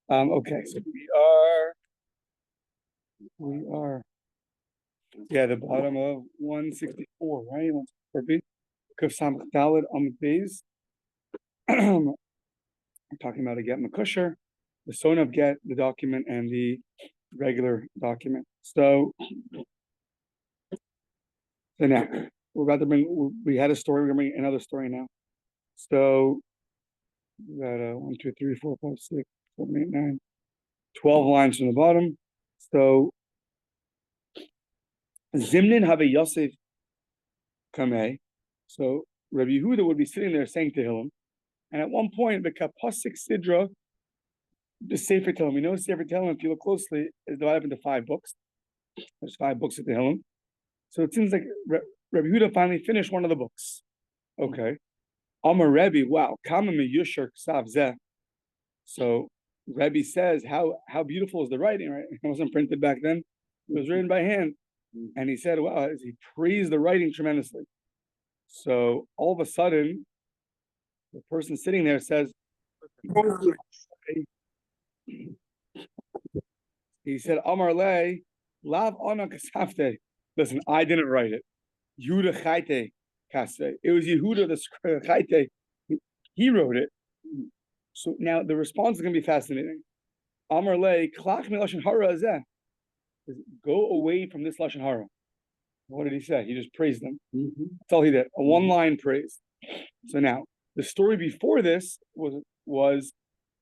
Okay, so the bottom of 164, right? 164b. Kuf Samach Daled Amud Beis. I'm talking about a get makusher, the son of get, the document, and the regular document. So now we're about to bring. We had a story. We're going to bring another story now. So we got 1, 2, 3, 4, 5, 6, 7, 8, 9, 12 lines from the bottom. So Zimnin have Yosef Kameh. So Rabbi Yehuda would be sitting there saying to him, and at one point, the Kapasik Sidra, the Sefer Tehillim. We know Sefer Tehillim, if you look closely, is divided into 5 books. There's 5 books of Tehillim. So it seems like Rabbi Yehuda finally finished one of the books. Okay. Amar Rebbe, wow, Kama Meyusher Ksav Zeh. So Rebbe says, how beautiful is the writing, right? It wasn't printed back then. It was written by hand. And he said, wow, he praised the writing tremendously. So all of a sudden, the person sitting there says, he said, Amar Le, Lav Ana Kasafte. Listen, I didn't write it. Yehuda Chayte Kasve. It was Yehuda the Chayte. He wrote it. So now the response is going to be fascinating. Amar Le, Klach mi Lashon Hara Azeh. Go away from this Lashon Hara. What did he say? He just praised them. That's all he did. A one-line praise. So now, the story before this was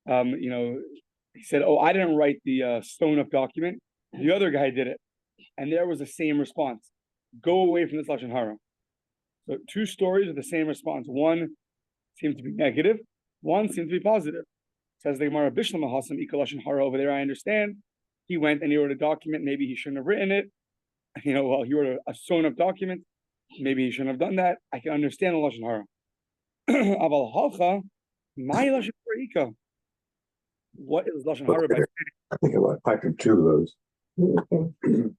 he said, "Oh, I didn't write the stone up document. The other guy did it," and there was the same response: "Go away from this lashon hara." So 2 stories with the same response. One seemed to be negative. One seemed to be positive. Says the Gemara, "Bishlam Hasam Ika lashon hara." Over there, I understand. He went and he wrote a document. Maybe he shouldn't have written it. He wrote a stone up document. Maybe he shouldn't have done that. I can understand the lashon hara. Aval halcha, my lashon hara. What is lashon hara? I think I could 2 of those, and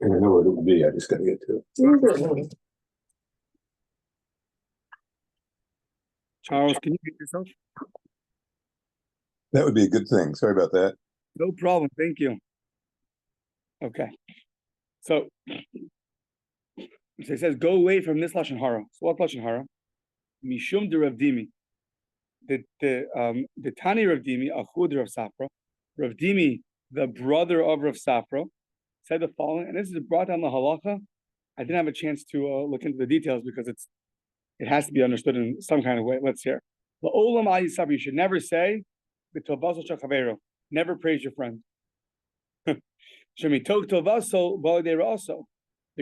I know what it would be. I just got to get to it. Charles, can you mute yourself? That would be a good thing. Sorry about that. No problem. Thank you. Okay. So it says, go away from this lashon hara. So what lashon hara? Mishum de Rav Dimi. The Tani Rav Dimi, Achud Rav Safra. Rav Dimi, the brother of Rav Safra, said the following, and this is brought down the halacha. I didn't have a chance to look into the details because it has to be understood in some kind of way. Let's hear. You should never say, never praise your friend. You're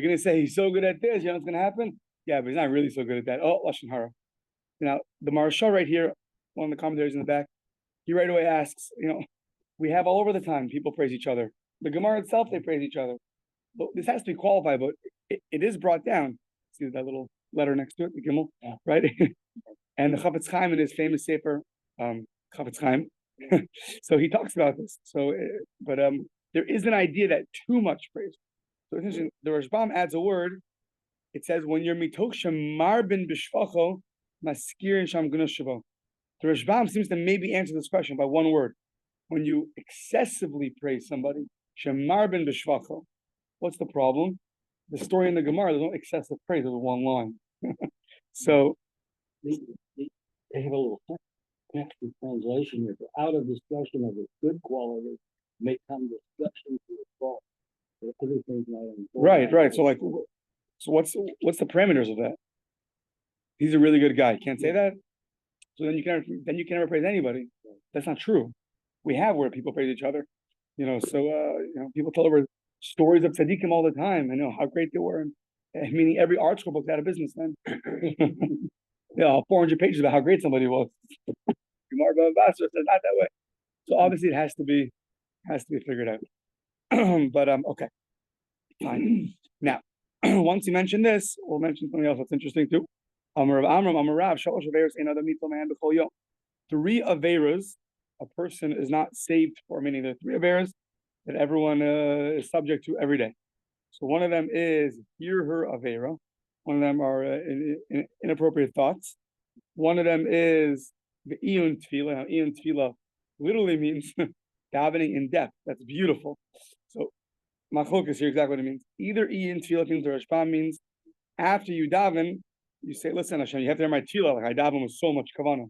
going to say he's so good at this, you know what's going to happen? Yeah, but he's not really so good at that. Oh, lashon hara. Now, the Marshal right here, one of the commentaries in the back, he right away asks, we have all over the time people praise each other. The Gemara itself, they praise each other. But this has to be qualified, but it is brought down. See that little letter next to it, the Gimel, right? And the Chafetz Chaim in his famous sefer, Chafetz Chaim. So he talks about this. So, but there is an idea that too much praise. So the Rashbam adds a word. It says, when you're mitoch shemar ben bishvacho, maskir and sham gunashavo. The Rashbam seems to maybe answer this question by one word. When you excessively praise somebody, shemar ben bishvacho. What's the problem? The story in the Gemara, there's no excessive praise, there's one line. So they have a little textual translation here. Out of discussion of its good quality may come discussion to its fault. Right. So what's the parameters of that? He's a really good guy. Can't say that. So then you can never praise anybody. That's not true. We have where people praise each other. People tell over stories of tzaddikim all the time. I know how great they were. Meaning every art school book's out of business then. 400 pages about how great somebody was. Yomi Bava Batra says not that way. So obviously it has to be figured out. But okay. Fine. Now, once you mention this, we'll mention something else that's interesting too. Amar Rav, Shalosh Averos Ein Adam Nitol Me'en B'Chol Yom. 3 Averos a person is not saved for, meaning there are 3 Averos that everyone is subject to every day. So one of them is hear her Avera. One of them are inappropriate thoughts. One of them is the Iyun Tefillah. Now, Iyun Tefillah literally means davening in depth. That's beautiful. So machlokas here exactly what it means. Either in tefillah means or Rashbam means after you daven, you say, "Listen, Hashem, you have to hear my tefillah. Like I daven with so much kavanah.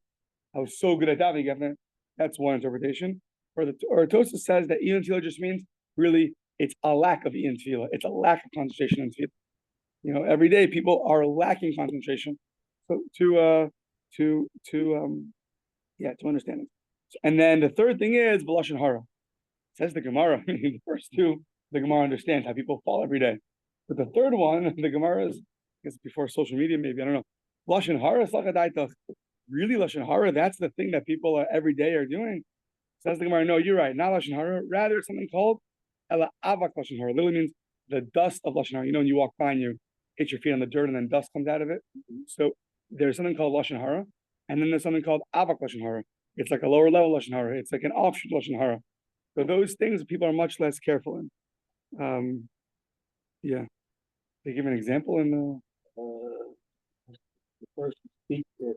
I was so good at davening." That's one interpretation. Or Tosa says that in tefillah just means really it's a lack of in tefillah. It's a lack of concentration in tefillah. You know, every day people are lacking concentration. So to understand it. And then the third thing is Lashon Hara. Says the Gemara. The first two, the Gemara understands how people fall every day. But the third one, the Gemara is, I guess before social media, maybe, I don't know. Lashon Hara is Lachadaitach. Really, Lashon Hara, that's the thing that people every day are doing. Says the Gemara, no, you're right, not Lashon Hara. Rather, it's something called Ela Avak Lashon Hara. Literally means the dust of Lashon Hara. You know, when you walk by and you hit your feet on the dirt and then dust comes out of it. So there's something called Lashon Hara. And then there's something called Avak Lashon Hara. It's like a lower level Lashon Hara. It's like an offshoot Lashon Hara. So those things people are much less careful in. They give an example in the first speech that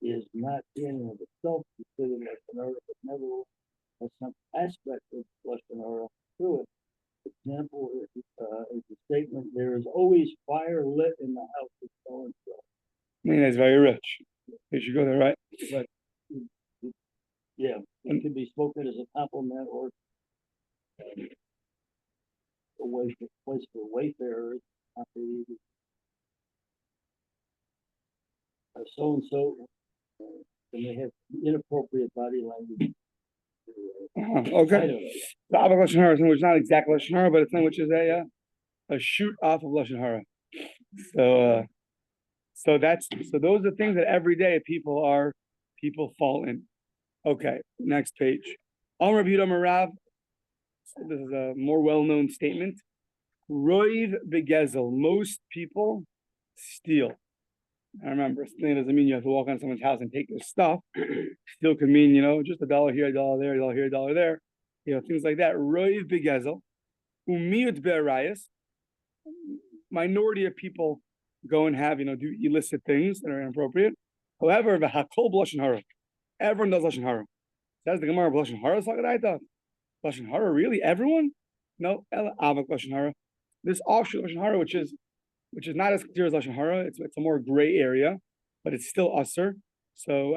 is not in of itself considered Lashon Hara, but never has some aspect of Lashon Hara through it. Example is the statement, "There is always fire lit in the house of so and so." I mean, it's very rich. You should go there, right? But yeah, it can be spoken as a compliment or a place for wayfarers. So and so, and they have inappropriate body language. Okay. The Avak Lashon Hara is something which is not exactly Lashon Hara, but it's something which is a shoot off of Lashon Hara. So those are things that every day people fall in. Okay, next page. Amar Rabbi Yehuda Rav. This is a more well-known statement. Roiv begezel. Most people steal. I remember stealing doesn't mean you have to walk on someone's house and take their stuff. Steal could mean, just $1 here, $1 there, $1 here, $1 there. Things like that. Roiv begezel. Umiyut be'arayas. Minority of people go and have, do illicit things that are inappropriate. However, v'hakol b'lashon hara. Everyone does lashon hara. Says the Gemara, b'lashon hara is lachadaitach. Lashon hara, really? Everyone? No. Ela avak lashon hara. This offshoot lashon hara, which is not as clear as lashon hara. It's a more gray area, but it's still usher. So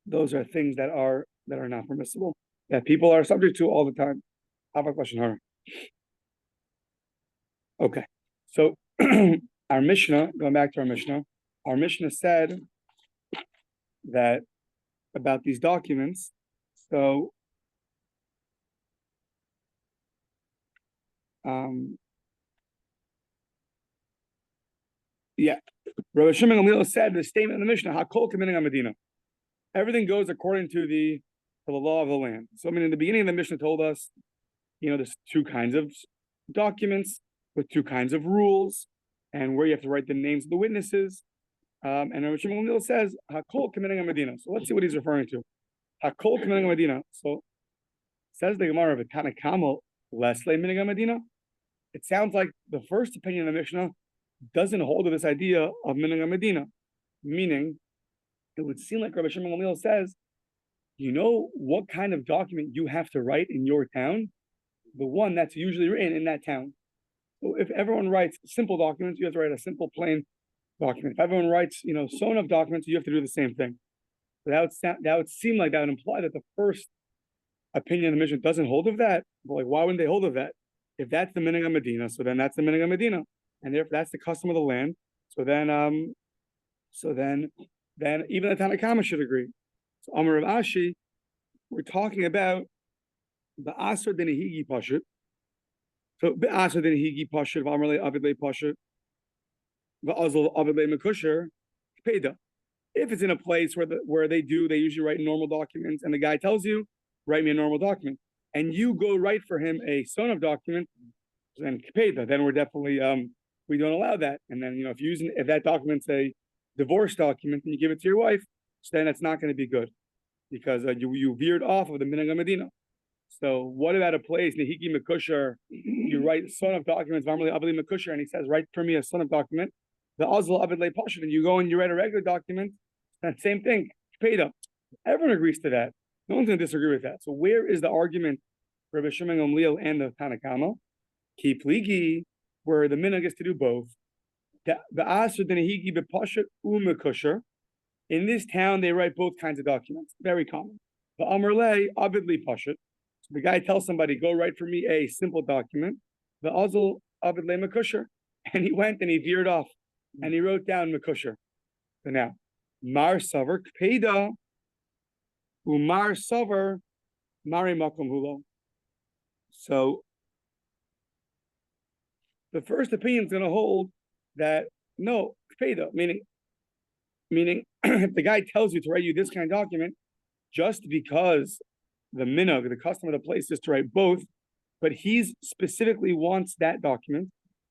those are things that are not permissible, that people are subject to all the time. Avak lashon hara. Okay, so our Mishnah, going back to our Mishnah said that about these documents. So Rabbi Shimon Gamliel said the statement in the Mishnah, Hakol K'minhag Medina. Everything goes according to the law of the land. So I mean, in the beginning of the Mishnah told us, there's two kinds of documents with two kinds of rules, and where you have to write the names of the witnesses. And Rabbi Shimon Gamliel says, Hakol K'minhag Medina. So let's see what he's referring to. Hakol K'minhag Medina. So says the Gemara of Tanakama, Lesle Minhag Medina. It sounds like the first opinion of the Mishnah doesn't hold to this idea of Minhag Medina, meaning it would seem like Rabbi Shimon Gamliel says, what kind of document you have to write in your town? The one that's usually written in that town. So if everyone writes simple documents, you have to write a simple, plain document. If everyone writes, sewn up documents, you have to do the same thing. So that would seem like that would imply that the first opinion of the Mishnah doesn't hold of that. But why wouldn't they hold of that? If that's the Minhag Medina, so then that's the Minhag Medina, and if that's the custom of the land, so then even the Tanakama should agree. So Amar Rav Ashi, we're talking about the Asr Denehigi Pashut. So the Asr Denehigi Pashut, V'Amrle Avidle Pashut, V'Azl Avidle Mekusher, Peda. If it's in a place where they usually write normal documents, and the guy tells you, write me a normal document, and you go write for him a son of document, then Peda, then we're definitely we don't allow that. And then if that document's a divorce document and you give it to your wife, so then it's not going to be good because you veered off of the Minhag Medina. So what about a place Nehiki Mekusher? You write son of documents, V'Amrle Avidle Mekusher, and he says, write for me a son of document. The Azl Avidle Pashut, and you go and you write a regular document, and same thing, Peda. Everyone agrees to that. No one's going to disagree with that. So where is the argument for Rabbi Shimon Gamliel and the Tanakama? Ki pligi, where the minhag is to do both. In this town, they write both kinds of documents. Very common. The Amrle, Abidli Pashut. So the guy tells somebody, go write for me a simple document. The Azul Abidle Mekusher. And he went and he veered off and he wrote down Mekusher. So now, Mar Savar Kpeda Umar Savar Mari Makom Hulo. So the first opinion is going to hold that no, Kpeda, meaning if the guy tells you to write you this kind of document, just because the minhag, the custom of the place is to write both, but he specifically wants that document,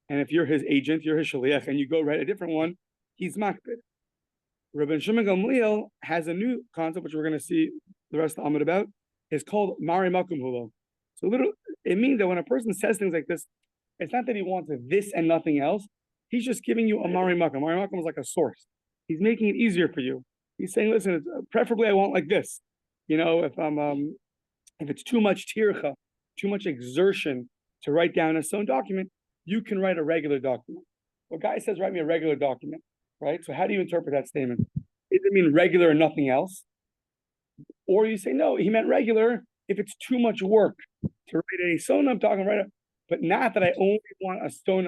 and if you're his agent, you're his shaliach, and you go write a different one, he's makbid. Rabbi Shimon Gamliel has a new concept, which we're going to see the rest of the Amud about. It's called Mari Makom Hulo. So it means that when a person says things like this, it's not that he wants this and nothing else. He's just giving you a Mari Makom. Mari Makom is like a source. He's making it easier for you. He's saying, listen, preferably I want like this. You know, if it's too much tircha, too much exertion to write down a stone document, you can write a regular document. A guy says, write me a regular document, right? So how do you interpret that statement? Does it mean regular and nothing else? Or you say, no, he meant regular if it's too much work to write a stone document, but not that I only want a stone,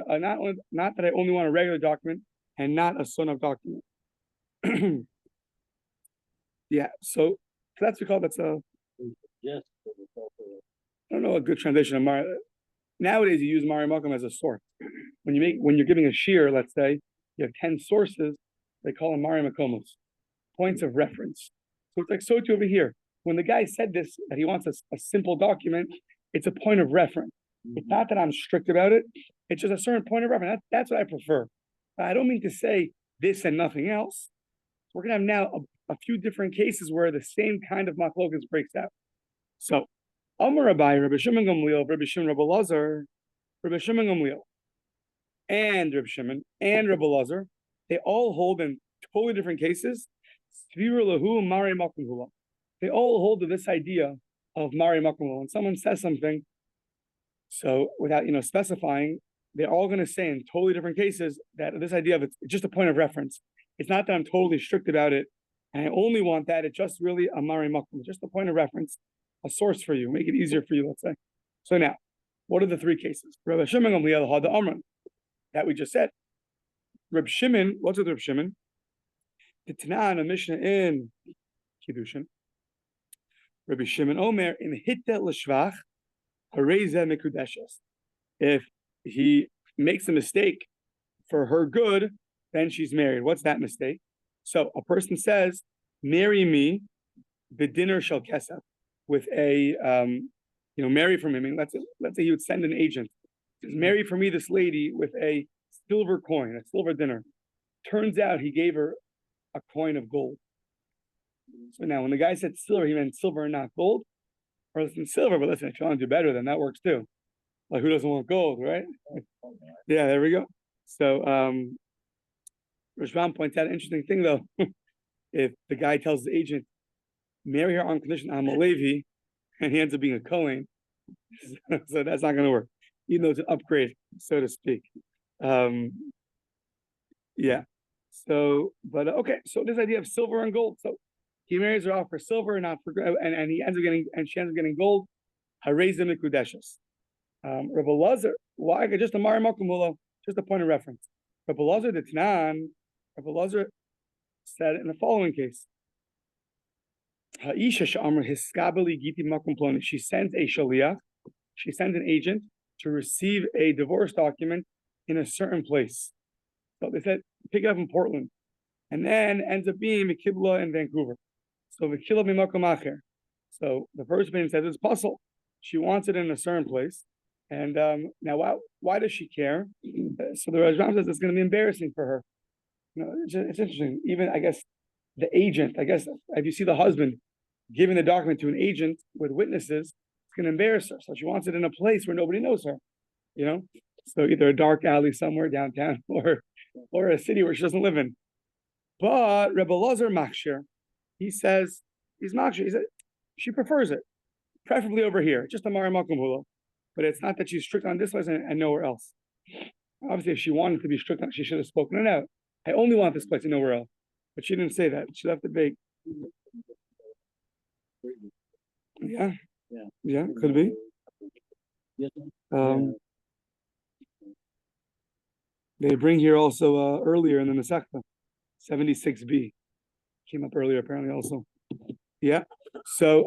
not that I only want a regular document and not a stone document. Yeah, so that's because that's a. Yes. I don't know a good translation of Mari. Nowadays, you use Mari Makom as a source. When you're giving a shear, let's say you have 10 sources, they call them Mari Makomos, points of reference. So it's like so too over here. When the guy said this, that he wants a simple document, it's a point of reference. It's not that I'm strict about it. It's just a certain point of reference. That's what I prefer. I don't mean to say this and nothing else. We're going to have now a few different cases where the same kind of machlokas breaks out. So, Amar Rabbi, Rabbi Shimon Gamliel, Rabbi Shimon, Rabbi Lazar, Rabbi Shimon Gamliel, and Rabbi Shimon, and Rabbi Lazar, they all hold in totally different cases. They all hold to this idea of Mari Makom Hulo. When someone says something, so without specifying, they're all going to say in totally different cases that this idea of it's just a point of reference. It's not that I'm totally strict about it, and I only want that. It's just really a Mari Makom, just a point of reference, a source for you, make it easier for you, let's say. So now, what are the three cases? Rabbi Shimon Gamliel had the Amran that we just said. Rabbi Shimon, what's with Rabbi Shimon? The Tanan, a Mishnah in Kiddushin. Rabbi Shimon Omer in Hitta l'shvach harezeh mikudeshes. If he makes a mistake for her good, then she's married. What's that mistake? So a person says, marry me, the dinner shall kesef, with a, marry from him. Let's say he would send an agent. Says, marry for me this lady with a silver coin, a silver dinner. Turns out he gave her a coin of gold. So now when the guy said silver, he meant silver and not gold. Or listen, silver, but listen, if you want to do better, then that works too. Like who doesn't want gold, right? Yeah, there we go. So Rashbam points out an interesting thing though. If the guy tells the agent, marry her on condition I'm a Levi, and he ends up being a Kohen, so that's not going to work, even though it's an upgrade, so to speak. Yeah. So, but okay. So this idea of silver and gold. So he marries her off for silver, not for, and he ends up getting, and she ends up getting gold. Harezeh mikudeshes. Rabbi Lazar, why? Just a Mari Makom Hulo, just a point of reference. Rabbi Lazar the Tanan, Rabbi Lazar said in the following case, Ha'isha she'amar hiskabeli giti makom ploni. She sends a shaliach, she sends an agent to receive a divorce document in a certain place. So they said, pick it up in Portland, and then ends up being Mekibla in Vancouver. So Mekibla b'makom acher. So the first opinion says it's puzzle. She wants it in a certain place. And now, why does she care? So the Rajram says it's going to be embarrassing for her. It's interesting. Even, I guess, the agent, if you see the husband giving the document to an agent with witnesses, it's going to embarrass her. So she wants it in a place where nobody knows her, So either a dark alley somewhere downtown or a city where she doesn't live in. But Rebbe Lazar Machshir, he says, he's Machshir. He said, she prefers it, preferably over here, just a Mari Makom Hula. But it's not that she's strict on this place and nowhere else. Obviously, if she wanted to be strict on it, she should have spoken it out. I only want this place and nowhere else. But she didn't say that. She left it vague. Yeah. Yeah, could be. They bring here also earlier in the Mesechta, 76b. Came up earlier apparently also. Yeah. So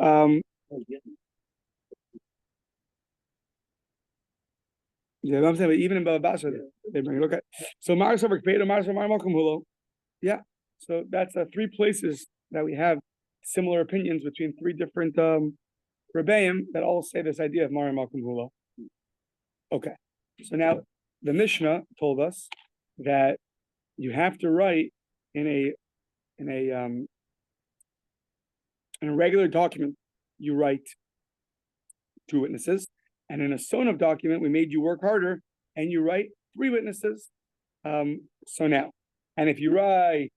yeah, I'm saying, but even in Bava Batra, they bring it. Okay. So Mars over Kpedo, Mars over Malcolm Hulo. Yeah. So that's 3 places that we have similar opinions between 3 different Rebbeim that all say this idea of Mari Malcolm Hulo. Okay. So now the Mishnah told us that you have to write in a regular document, you write 2 witnesses, and in a sonov document, we made you work harder, and you write 3 witnesses. So now, and if you write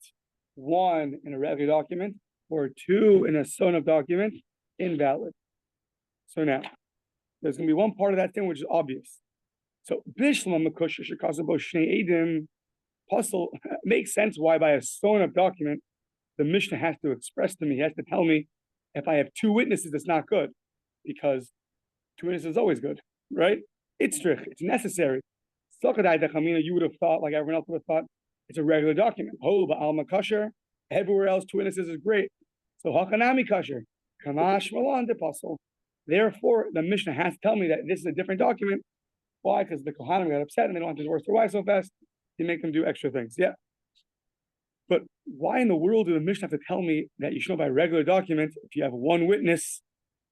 1 in a regular document or 2 in a sonov document, invalid. So now, there's going to be one part of that thing which is obvious. So Bishlam Makusha Shikasabo Shnei Edim puzzle makes sense why by a sonov document the Mishnah has to express to me, he has to tell me if I have 2 witnesses, it's not good, because 2 witnesses is always good, right? It's necessary. You would have thought, like everyone else would have thought, it's a regular document. Oh, but Alma Kasher, everywhere else 2 witnesses is great. So Hakanami Kasher, Kamash Malan de puzzle. Therefore, the Mishnah has to tell me that this is a different document. Why? Because the Kohanim got upset and they don't want to divorce their wives so fast. You make them do extra things. Yeah. But why in the world do the Mishnah have to tell me that you should know by regular document, if you have 1 witness,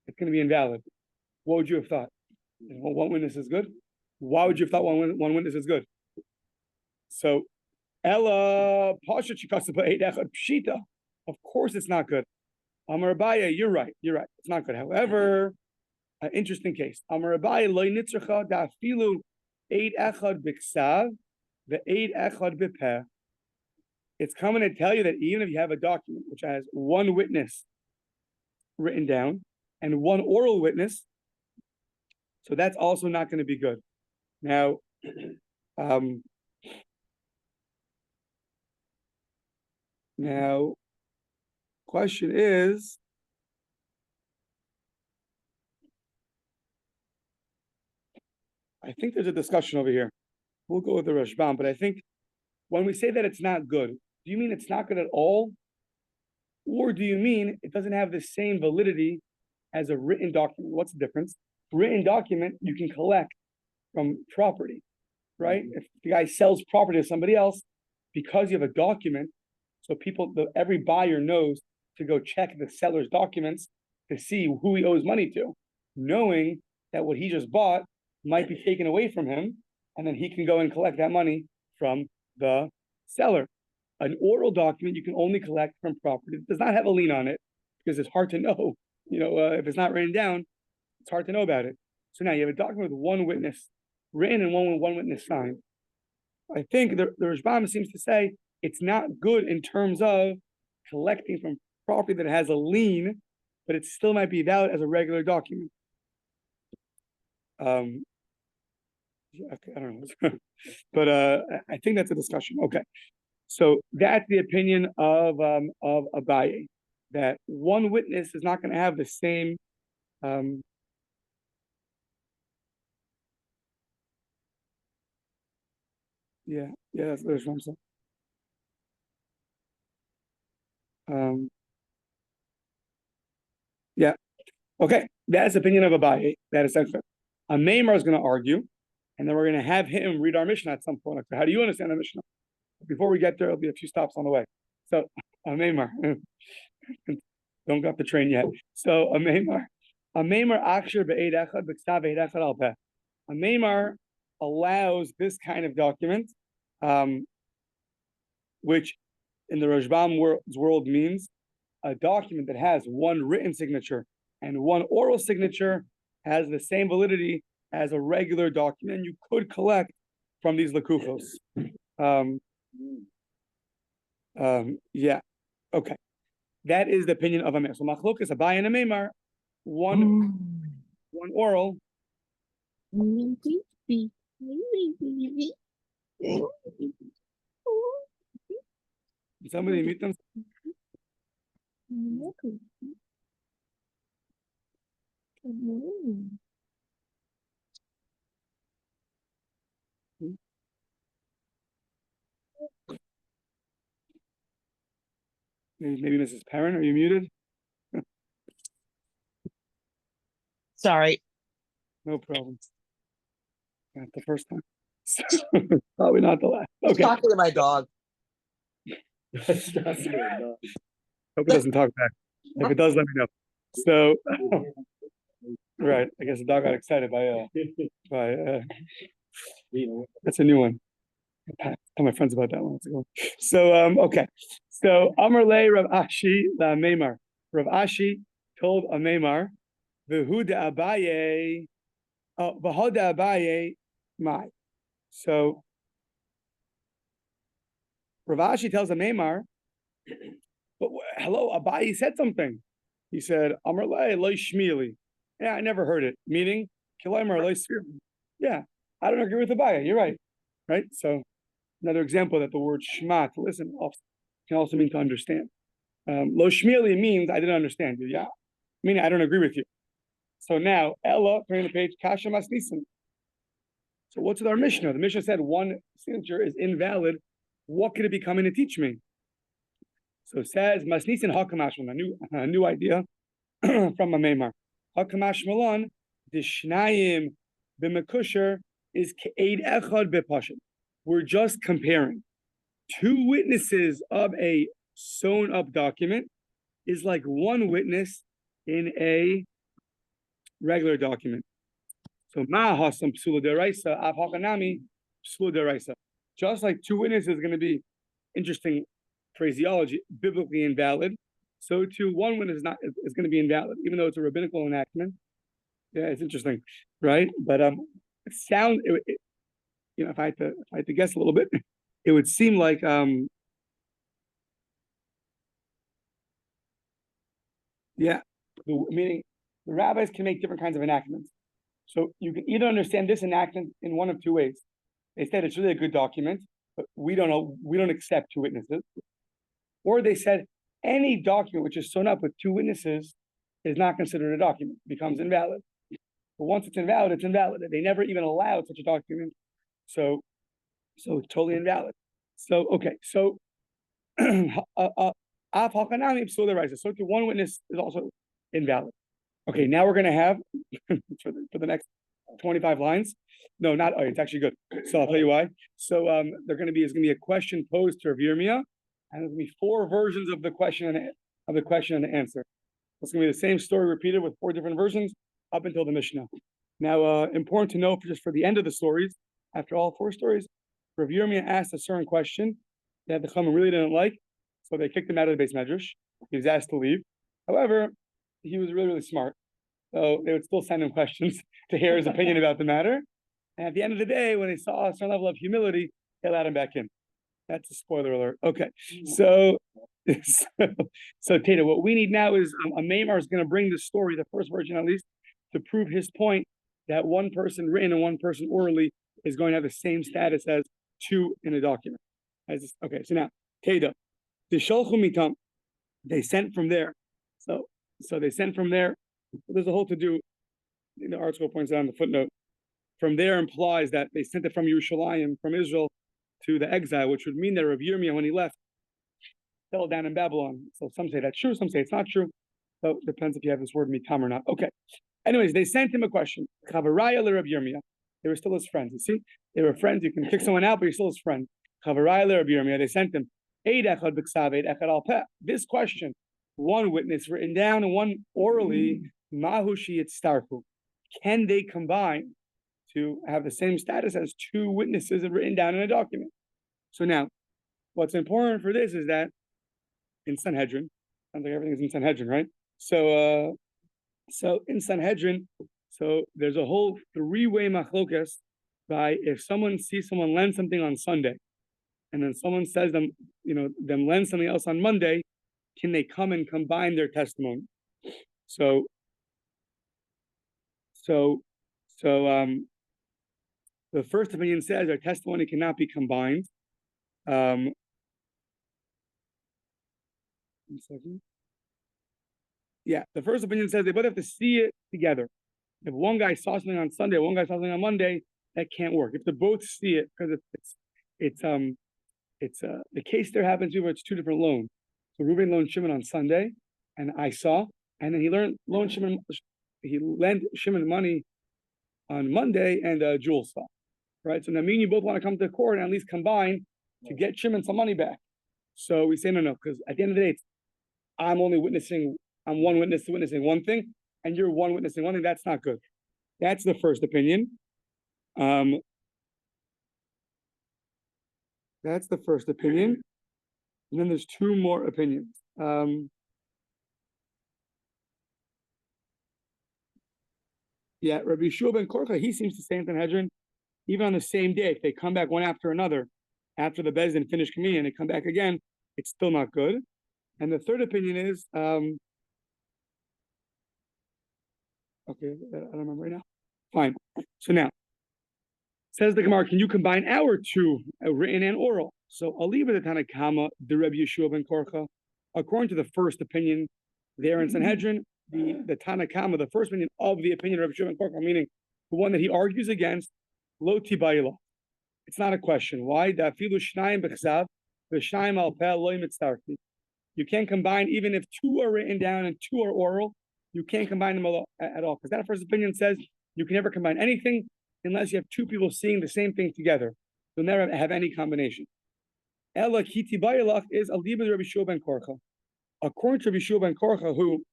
it's going to be invalid? What would you have thought? 1 witness is good? Why would you have thought one witness is good? So, Ella Pasha Chikasapa 8 Echad Pshita. Of course it's not good. Amar Abaya, you're right. It's not good. However, an interesting case. Amar Abaya loy nitzracha da'afilu 8 Echad biksav the 8 Echad bipeh. It's coming to tell you that even if you have a document which has 1 witness written down and 1 oral witness, so that's also not going to be good. Now, question is, I think there's a discussion over here. We'll go with the Rashbam, but I think when we say that it's not good, do you mean it's not good at all? Or do you mean it doesn't have the same validity as a written document? What's the difference? Written document, you can collect from property, right? If the guy sells property to somebody else, because you have a document, so every buyer knows to go check the seller's documents to see who he owes money to, knowing that what he just bought might be taken away from him, and then he can go and collect that money from the seller. An oral document you can only collect from property that does not have a lien on it, because it's hard to know. If it's not written down, it's hard to know about it. So now you have a document with 1 witness written and one witness signed. I think the Rashbam seems to say it's not good in terms of collecting from property that has a lien, but it still might be valid as a regular document. Okay, I don't know, but I think that's a discussion. Okay, so that's the opinion of Abaye, that 1 witness is not going to have the same. Yeah, that's what I'm saying. Yeah, okay, that's the opinion of Abaye. That is excellent. A Maimar is going to argue, and then we're going to have him read our Mishnah at some point. How do you understand the Mishnah? Before we get there, there'll be a few stops on the way. So, a Maimar, don't get off the train yet. So, a Maimar Akshir be'ed echad b'ksav be'ed echad al peh. A Maimar allows this kind of document, which in the Rashbam world means a document that has 1 written signature and 1 oral signature has the same validity as a regular document. You could collect from these lakuchos. Yeah. Okay. That is the opinion of Amir. So Machlokas Abaye and Amemar one oral. Somebody mute them. Maybe Mrs. Perrin, are you muted? Sorry. No problem. Not the first time. Probably not the last. Okay. Talking to my dog. Hope it doesn't talk back. If it does, let me know. So, right. I guess the dog got excited by that's a new one. Tell my friends about that one. So, okay. So, Amar Le Rav Ashi la Meimar. Rav Ashi told a Meimar, V'huda Abaye, V'hoda Abaye, my. So, Rav Ashi tells a Meimar, but hello, Abaye said something. He said, Amar Le lo shmili. Yeah, I never heard it. Meaning, Kilomer lo shmili. Yeah, I don't agree with Abaye. You're right. Right? So, another example that the word shema, to listen, can also mean to understand. Lo shmili means I didn't understand you. Yeah, meaning I don't agree with you. So now, Ella, turning the page, Kasha Masnisin. So what's with our Mishnah? The Mishnah said one signature is invalid. What could it be coming to teach me? So it says Masnisin Hakamashmalan, a new idea from a Meimar. Hakamashmalan, the Shnayim b'mekusher is Ke'ed Echad b'pashim. We're just comparing. Two witnesses of a sewn up document is like one witness in a regular document. So ma hasam psula deraisa av hakanami psula deraisa. Just like two witnesses is going to be interesting phraseology, biblically invalid. So too one witness is going to be invalid, even though it's a rabbinical enactment. Yeah, it's interesting, right? But if I had to guess a little bit, it would seem like meaning the rabbis can make different kinds of enactments. So you can either understand this enactment in one of two ways. They said it's really a good document, but we don't accept two witnesses. Or they said any document which is sewn up with two witnesses is not considered a document, becomes invalid. But once it's invalid, it's invalid. They never even allowed such a document. So it's totally invalid. So okay, so so one witness is also invalid. Okay, now we're going to have for the next 25 lines. No, not it's actually good. So I'll tell you why. So there's going to be a question posed to Rav Yirmiyah, and there's going to be four versions of the question and the answer. It's going to be the same story repeated with four different versions up until the Mishnah. Now, important to know for the end of the stories, after all four stories, Rav Yirmiyah asked a certain question that the Chachamim really didn't like, so they kicked him out of the Beis Medrash. He was asked to leave. However, he was really, really smart. So they would still send him questions to hear his opinion about the matter. And at the end of the day, when they saw a certain level of humility, they allowed him back in. That's a spoiler alert. Okay. So Tata, what we need now is a Meimar is going to bring the story, the first version at least, to prove his point that one person written and one person orally is going to have the same status as two in a document. Okay, so now, Tata, the Sholchu Mitam, they sent from there. So they sent from there. There's a whole to do. The article points out in the footnote. From there implies that they sent it from Yerushalayim, from Israel, to the exile, which would mean that Rav Yirmiyah, when he left, settled down in Babylon. So some say that's true, some say it's not true. So it depends if you have this word mitam or not. Okay. Anyways, they sent him a question. Chavaraya le Rav Yirmiyah. They were still his friends. You see, they were friends. You can kick someone out, but you're still his friend. Chavaraya le Rav Yirmiyah. They sent him. This question, one witness written down and one orally, mahushi itztarfu. Can they combine to have the same status as two witnesses written down in a document? So now, what's important for this is that in Sanhedrin, sounds like everything is in Sanhedrin, right? So in Sanhedrin, so there's a whole three-way machlokas by if someone sees someone lend something on Sunday, and then someone says them lend something else on Monday, can they come and combine their testimony? So So the first opinion says our testimony cannot be combined. 1 second. Yeah, the first opinion says they both have to see it together. If one guy saw something on Sunday, one guy saw something on Monday, that can't work. If they both see it, because it's the case there happens where it's two different loans. So Reuben loaned Shimon on Sunday, and I saw, and then he lent Shimon money on Monday, and Jules saw. Right? So now me and you both want to come to court and at least combine to get Shimon some money back. So we say no, because at the end of the day, I'm one witness witnessing one thing, and you're one witnessing one thing. That's not good. That's the first opinion. That's the first opinion. And then there's two more opinions. Yeah, Rabbi Yeshua ben Korcha, he seems to say in Sanhedrin, even on the same day, if they come back one after another, after the Beis Din finish communion, and they come back again, it's still not good. And the third opinion is, okay, I don't remember right now. Fine. So now, says the Gemara, can you combine our two, written and oral? So I'll leave it at Tanakama, the Rabbi Yeshua ben Korcha. According to the first opinion there in Sanhedrin, the Tanakama, the first opinion of the opinion of Rabbi Yeshua ben Korcha, meaning the one that he argues against, lo tibayla. It's not a question. Why? You can't combine, even if two are written down and two are oral, you can't combine them at all. Because that first opinion says you can never combine anything unless you have two people seeing the same thing together. You'll never have any combination. Ella kiti bayalach is alibah Rabbi Yeshua ben Korcha. According to Rabbi Yeshua ben Korcha, who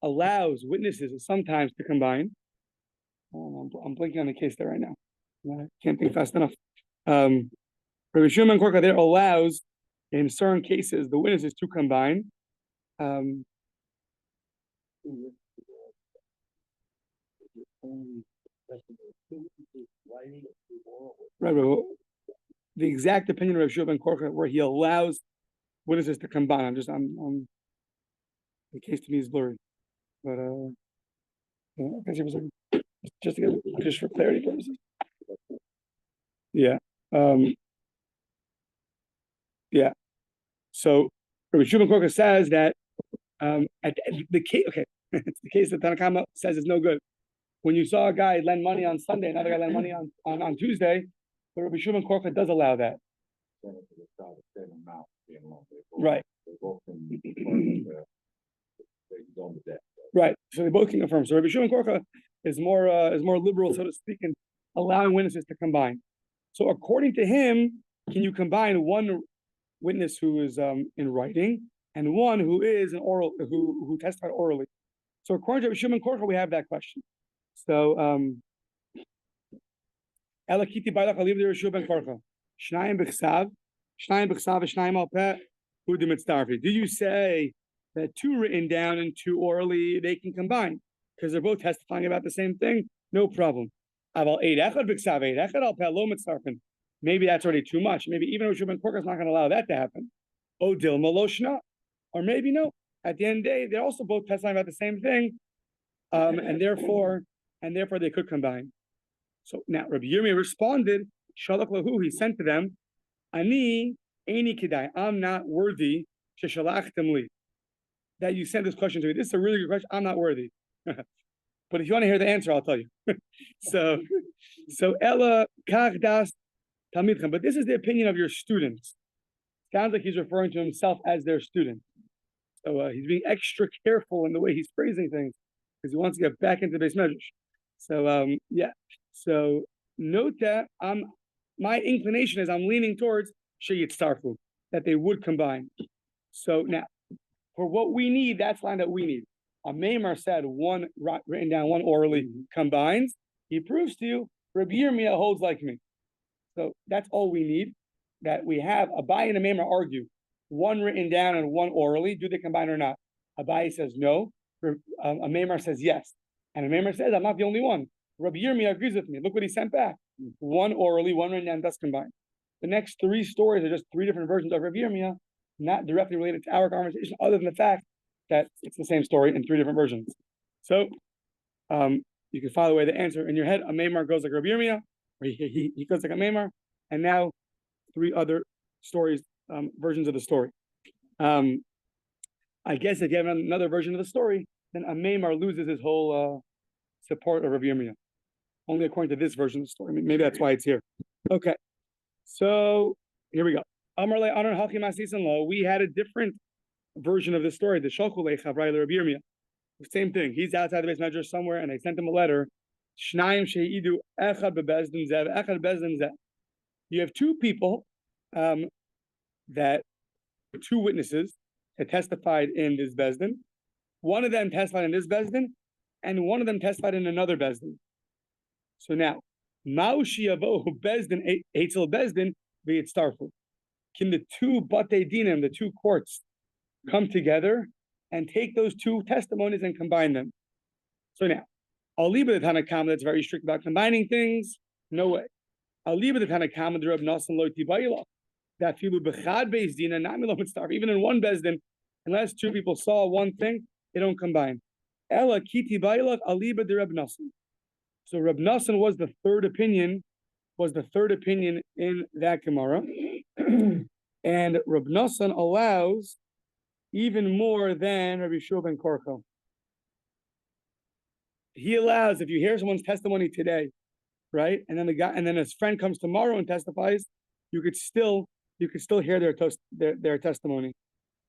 allows witnesses sometimes to combine. I'm blinking on the case there right now. I can't think fast enough. Rabbi Yeshua ben Korcha there allows, in certain cases, the witnesses to combine. Right, the exact opinion of Rabbi Yeshua ben Korcha, where he allows witnesses to combine. I'm the case to me is blurry, but just for clarity purposes. Yeah. Yeah. So Rabbi Yeshua ben Korcha says that at the case, okay, it's the case that Tanakama says is no good. When you saw a guy lend money on Sunday, another guy lend money on Tuesday, but Rabbi Yeshua ben Korcha does allow that. Right. Right. So they both can confirm. So Rabbi Yeshua ben Korcha is more liberal, so to speak, in allowing witnesses to combine. So according to him, can you combine one witness who is in writing and one who is an oral, who testified orally? So according to Rabbi Yeshua ben Korcha, we have that question. So Elakiti Bailach Aliv Rabbi Yeshua ben Korcha. Shnayim b'chsav v'shnayim al peh hudim mitzdarfi. Do you say that two written down and two orally they can combine because they're both testifying about the same thing? No problem. Maybe that's already too much. Maybe even Rabbi Yeshua ben Korcha is not going to allow that to happen. Oh, Dilma Loshna. Or maybe no. At the end of the day, they're also both testifying about the same thing. And therefore they could combine. So now Rabbi Yomi responded, Shalach lahu, he sent to them, Ani eini kidai, I'm not worthy, sheshalachtem li, that you sent this question to me. This is a really good question. I'm not worthy. But if you want to hear the answer, I'll tell you. so Ella kach das talmidchem. But this is the opinion of your students. Sounds like he's referring to himself as their student. So he's being extra careful in the way he's phrasing things because he wants to get back into the base measures. So yeah. So note that my inclination is I'm leaning towards sheyitzarfu, that they would combine. So now, for what we need, that's line that we need. A Maimar said one written down, one orally combines. He proves to you Rabbi Yirmiyah holds like me. So that's all we need. That we have Abai and a Maimar argue. One written down and one orally. Do they combine or not? Abai says no. A Maimar says yes. And a Maimar says, I'm not the only one. Rabbi Yirmiyah agrees with me. Look what he sent back. One orally, one written down, does combine. The next three stories are just three different versions of Rabbi Yirmiyah, not directly related to our conversation, other than the fact that it's the same story in three different versions. So you can follow the way the answer in your head. A Maimar goes like Rabbi Yirmiyah, or he goes like a Maimar, and now 3 other stories, versions of the story. I guess if you have another version of the story, then a Maimar loses his whole support of Rabbi Yirmiyah. Only according to this version of the story. Maybe that's why it's here. Okay, so here we go. We had a different version of the story. The Shalchulei Chavrai Rabbi Yirmiyah. Same thing. He's outside the base measure somewhere, and they sent him a letter. You have 2 people, that 2 witnesses that testified in this bezdin. One of them testified in this bezdin, and one of them testified in another bezdin. So now, Maushi Yavo bezdin Eitzel bezdin v'yitztarfu. Can the 2 batei dinim, the 2 courts, come together and take those 2 testimonies and combine them? So now, Aliba the Tanakama that's very strict about combining things. No way. Aliba the Tanakama the Reb Nasan lo tibayla that filu bechad beis dina nami lo mitzdarf. Even in one bezdin, unless 2 people saw one thing, they don't combine. Ella kiti bayla aliba the Reb Nasan. So Reb Nasan was the third opinion in that Gemara, and Reb Nasan allows even more than Rabbi Shua ben Korcho. He allows, if you hear someone's testimony today, right, and then his friend comes tomorrow and testifies, you could still hear their testimony.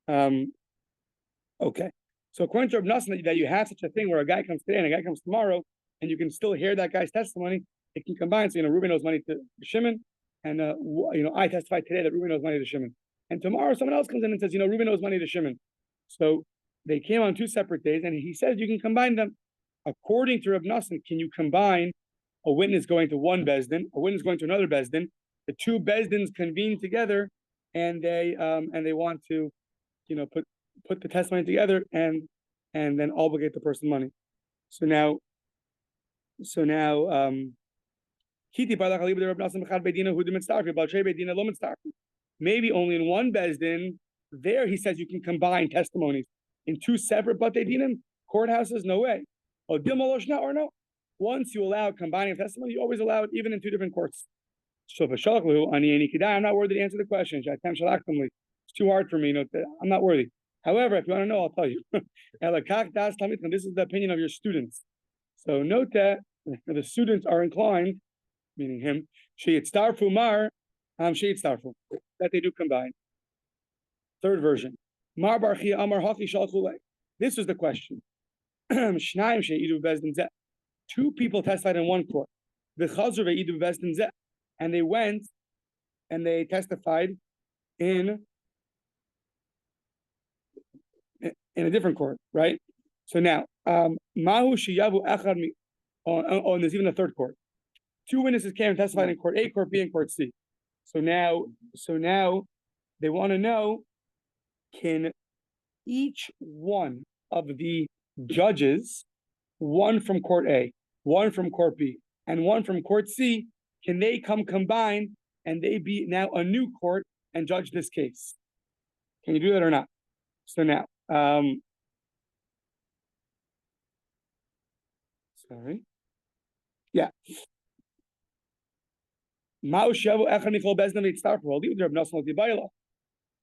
Okay. So according to Reb Nasan, that you have such a thing where a guy comes today and a guy comes tomorrow, and you can still hear that guy's testimony. It can combine. So Reuben owes money to Shimon, and I testified today that Reuben owes money to Shimon, and tomorrow someone else comes in and says, Reuben owes money to Shimon. So they came on 2 separate days, and he says you can combine them. According to Reb Nasan, can you combine a witness going to one bezdin, a witness going to another bezdin? The 2 bezdins convene together, and they want to, put the testimony together and then obligate the person money. So now, maybe only in one bezdin, there he says you can combine testimonies. In 2 separate batei dinim courthouses, no way. Or no. Once you allow combining testimony, you always allow it even in 2 different courts. I'm not worthy to answer the question. It's too hard for me. I'm not worthy. However, if you want to know, I'll tell you. This is the opinion of your students. So note that the students are inclined, meaning him, that they do combine. Third version. This is the question. 2 people testified in one court. And they went and they testified in a different court, right? So now, and there's even a third court. 2 witnesses came and testified in court A, court B, and court C. So now they want to know, can each one of the judges, one from court A, one from court B, and one from court C, can they come combined and they be now a new court and judge this case? Can you do that or not? So now, sorry. Yeah.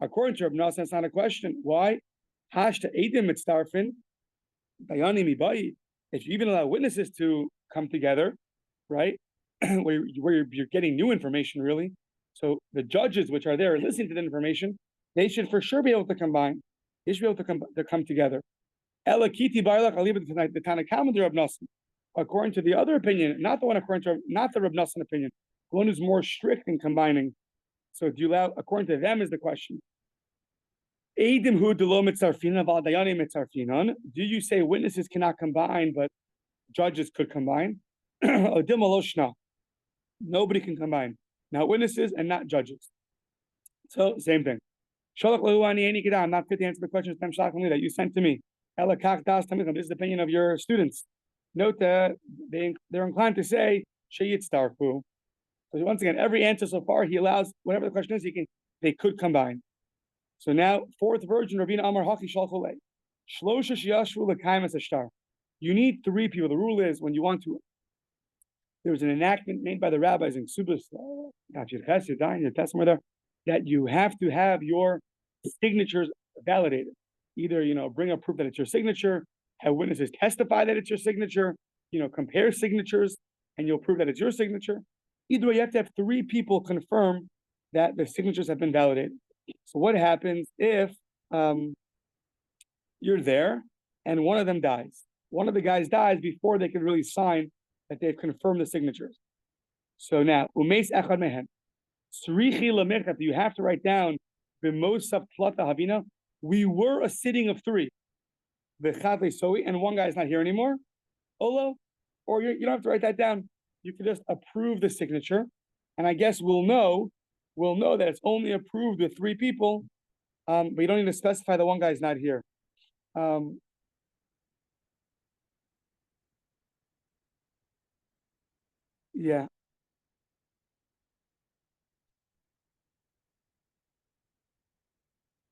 According to Reb Nasan, it's not a question. Why? If you even allow witnesses to come together, right, where you're getting new information, really. So the judges which are there listening to the information, they should for sure be able to combine. They should be able to come together. According to the other opinion, not the one not the Reb Nasan opinion, the one who's more strict in combining. So do you allow, according to them is the question. Do you say witnesses cannot combine, but judges could combine? Nobody can combine. Not witnesses and not judges. So same thing. I'm not fit to answer the questions that you sent to me. This is the opinion of your students. Note that they're inclined to say sheyitztarfu. So once again, every answer so far, he allows whatever the question is, they could combine. So now, 4th version, Ravina Amar Haki Shalchulei. Shlosha Shiyashvu L'Kaimas Ashtar. You need three people. The rule is when you want to. There was an enactment made by the rabbis in Subas, somewhere there, that you have to have your signatures validated. Either bring a proof that it's your signature, have witnesses testify that it's your signature, compare signatures, and you'll prove that it's your signature. Either way, you have to have three people confirm that the signatures have been validated. So what happens if you're there and one of them dies? One of the guys dies before they can really sign that they've confirmed the signatures. So now, umeis echad mehen, srichi lemechat, you have to write down b'mosav plata havina. We were a sitting of three, v'chad le'soi, and one guy's not here anymore. Olo, or you don't have to write that down. You can just approve the signature, and I guess we'll know that it's only approved with three people, but you don't need to specify that one guy's not here. Yeah.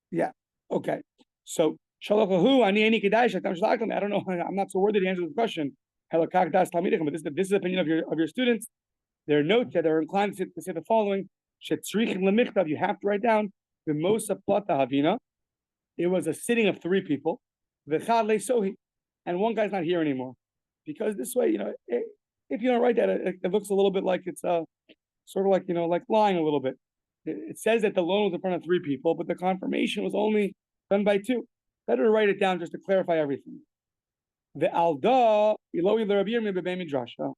Yeah. Okay. So Shalachahu, Ani Kedash, I don't know. I'm not so worthy to answer the question. But this is the opinion of your students. Their notes that they're inclined to say the following: you have to write down the Mosa Plata Havina. It was a sitting of three people, and one guy's not here anymore. Because this way, if you don't write that, it looks a little bit like it's sort of like like lying a little bit. It says that the loan was in front of three people, but the confirmation was only done by two. Better to write it down just to clarify everything. The alda iloi l'Rabbi midrasha.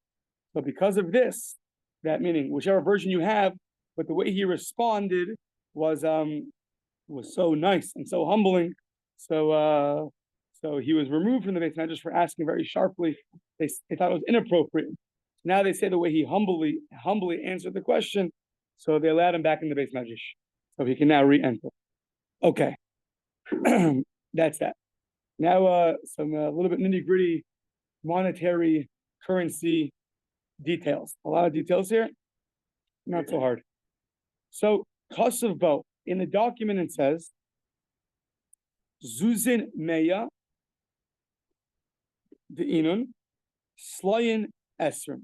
So because of this, that meaning whichever version you have, but the way he responded was so nice and so humbling. So he was removed from the base medrash for asking very sharply. They thought it was inappropriate. Now they say the way he humbly answered the question, so they allowed him back in the base medrash, so he can now re-enter. Okay, that's that. Now some a little bit nitty gritty monetary currency details. A lot of details here, not so hard. So Kasav Bo in the document it says Zuzin Meya the Inun Slayin Esrim.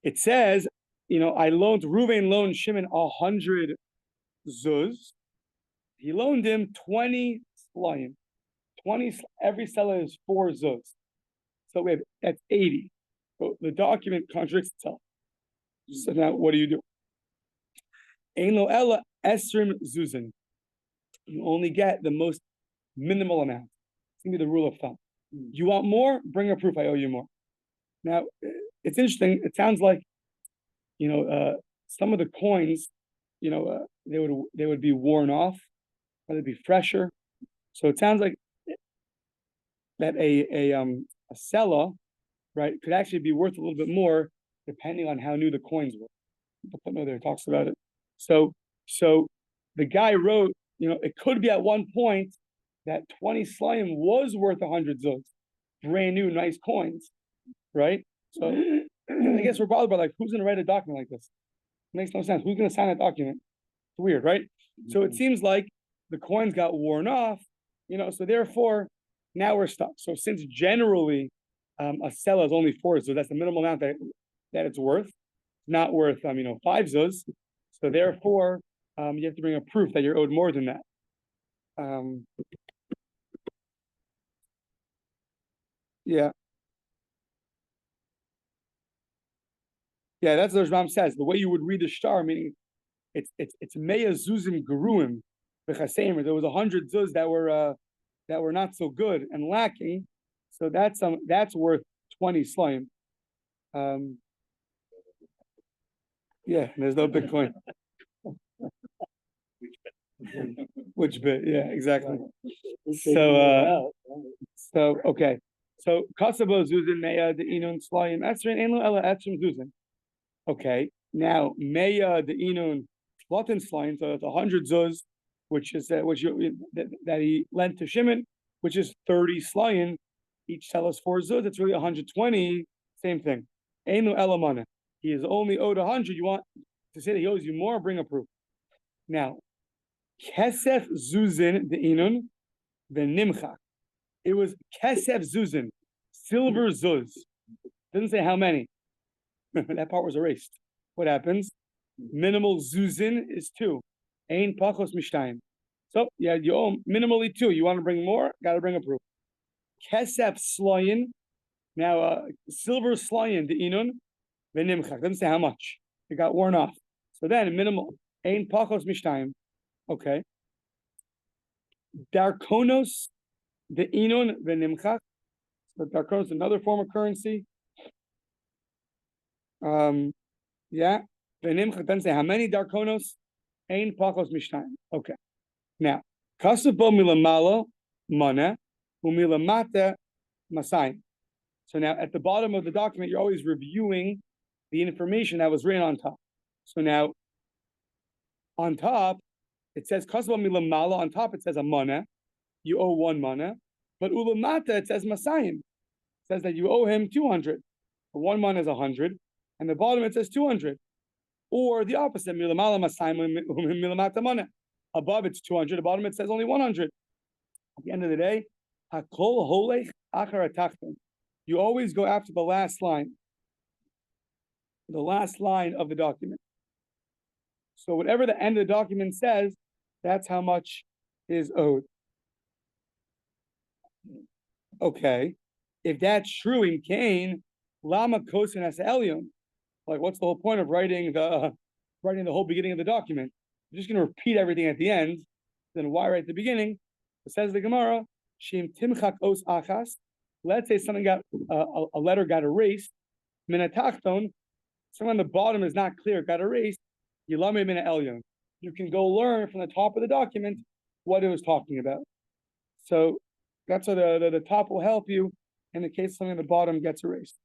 It says, I loaned Reuven Shimon 100 zuz. He loaned him 20 slayin. 20, every seller is 4 zuz. So that's 80. So the document contradicts itself. So now what do you do? Ein lo ella esrim zuzin. You only get the most minimal amount. It's going to be the rule of thumb. You want more? Bring a proof I owe you more. Now, it's interesting. It sounds like, some of the coins, they would be worn off, or they'd be fresher. So it sounds like that a seller, right, could actually be worth a little bit more depending on how new the coins were. The footnote there talks about it. So the guy wrote, it could be at one point that 20 slayim was worth 100 zuz, brand new, nice coins, right? So I guess we're bothered by who's going to write a document like this? It makes no sense. Who's going to sign a document? It's weird, right? So it seems like the coins got worn off, so therefore now we're stuck. So since generally a seller is only 4 zuz, that's the minimum amount that it's worth, not worth 5 zuz. So therefore you have to bring a proof that you're owed more than that. Yeah. Yeah, that's what the Rambam says. The way you would read the shtar, meaning it's meya zuzim geruim v'chasemer. There was 100 zuz that were not so good and lacking, so that's worth 20 slayim. Yeah, there's no Bitcoin. Which bit? Yeah, exactly. So okay. So kasabo zuzin meya the inun slayim esrin enu ela etrim zuzin. Okay, now meya the inun plotin slayim, so it's 100 zuz, which is that he lent to Shimon, which is 30 slayim. Each sells 4 zuz. It's really 120. Same thing. Enu ela mana. He is only owed 100. You want to say that he owes you more? Bring a proof. Now, kesef zuzin the inun the nimchak. It was kesef zuzin, silver zuz. Didn't say how many. That part was erased. What happens? Minimal zuzin is 2. Ein pachos mishtayim. So yeah, you owe minimally 2. You want to bring more? Got to bring a proof. Kesef sloyin. Now silver sloyin the inun v'nimchak. Doesn't say how much. It got worn off. So then minimal ein pachos mishtayim. Okay. Darkonos the inun v'nimchak. So darkonos is another form of currency. Yeah. V'nimchak doesn't say how many darkonos. Ein pachos mishtayim. Okay. Now, kasabo milamalo mana umilamata masayim. So now at the bottom of the document, you're always reviewing the information that was written on top. So now on top, it says kasabo milamalo. On top, it says a mana. You owe 1 mana. But ulamata, it says masayim. It says that you owe him 200. 1 mana is 100. And the bottom, it says 200. Or the opposite, milamala masayim milamata mana. Above it's 200. The bottom it says only 100. At the end of the day, hakol holech achar atachton. You always go after the last line. The last line of the document. So whatever the end of the document says, that's how much is owed. Okay. If that's true in Cain, lama kosin as elyon. Like, what's the whole point of writing the whole beginning of the document? You're just going to repeat everything at the end. Then why right at the beginning? It says the Gemara, Shim timchak os achas. Let's say something got a letter got erased. Minatachton, something on the bottom is not clear, got erased. Yilame mina elyon. You can go learn from the top of the document what it was talking about. So that's what the top will help you in the case something on the bottom gets erased.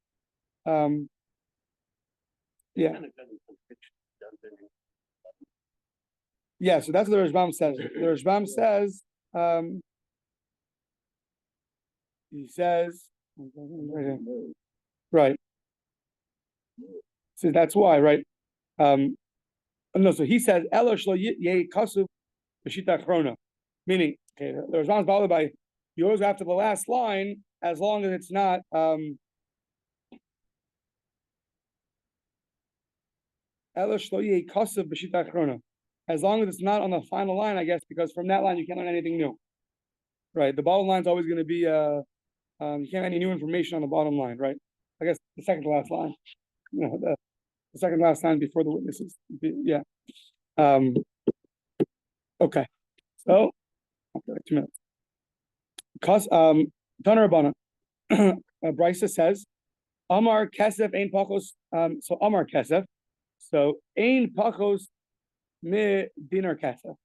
Yeah. Yeah, so that's what the Rashbam says. The Rashbam says, he says, right. So that's why, right? No, so he says, meaning, okay, the Rashbam's bothered by, you always go after the last line, as long as it's not, as long as it's not on the final line, I guess, because from that line you can't learn anything new. Right. The bottom line is always going to be you can't have any new information on the bottom line, right? I guess the second to last line. You know, the second to last line before the witnesses. Yeah. Okay. So 2 minutes. Because Taner Rabbana, Brisa says, Amar Kesef Ein Pachos. So Amar Kesef. So Ein Pachos me dinar kesef.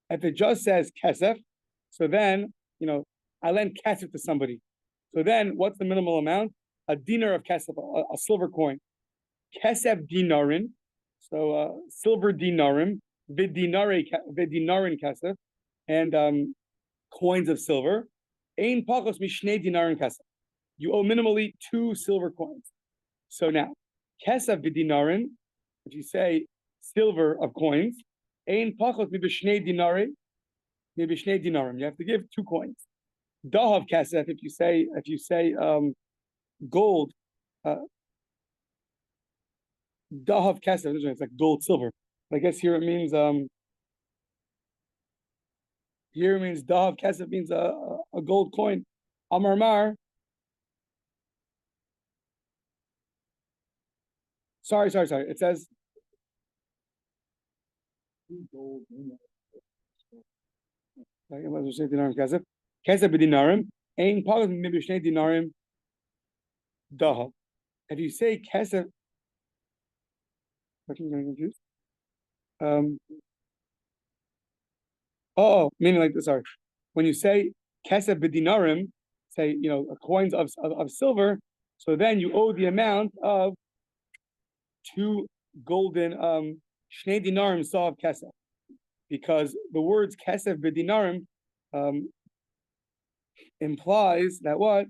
If it just says kesef, so then, I lend kesef to somebody. So then what's the minimal amount? A dinar of kesef, a silver coin. Kesef dinarin, so silver dinarim, vidinarin kesef, and coins of silver. Ein pachos mishnei dinarin kesef. You owe minimally 2 silver coins. So now, kesef vidinarin, if you say silver of coins, ein pachos mibishnei dinarim. You have to give 2 coins. Dahav kesef, if you say gold, dahav kesef, it's like gold, silver. I guess here it means dahav kesef means a gold coin. Amar mar. Sorry. It says kesef b'dinarim. Ein pachos mibishnei dinarim. Dahav. If you say kesef, I'm getting confused. Meaning like this. Sorry. When you say kesef b'dinarim, say coins of silver, so then you owe the amount of 2 golden shnei dinarim saw of kesef, because the words kesef b'dinarim implies that what?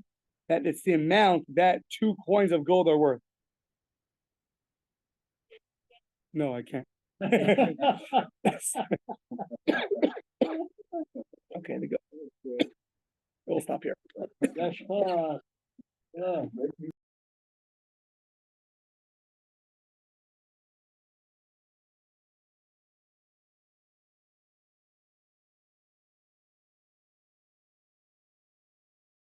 That it's the amount that 2 coins of gold are worth. No, I can't. Okay, they go. We'll stop here. Yashara. Yeah.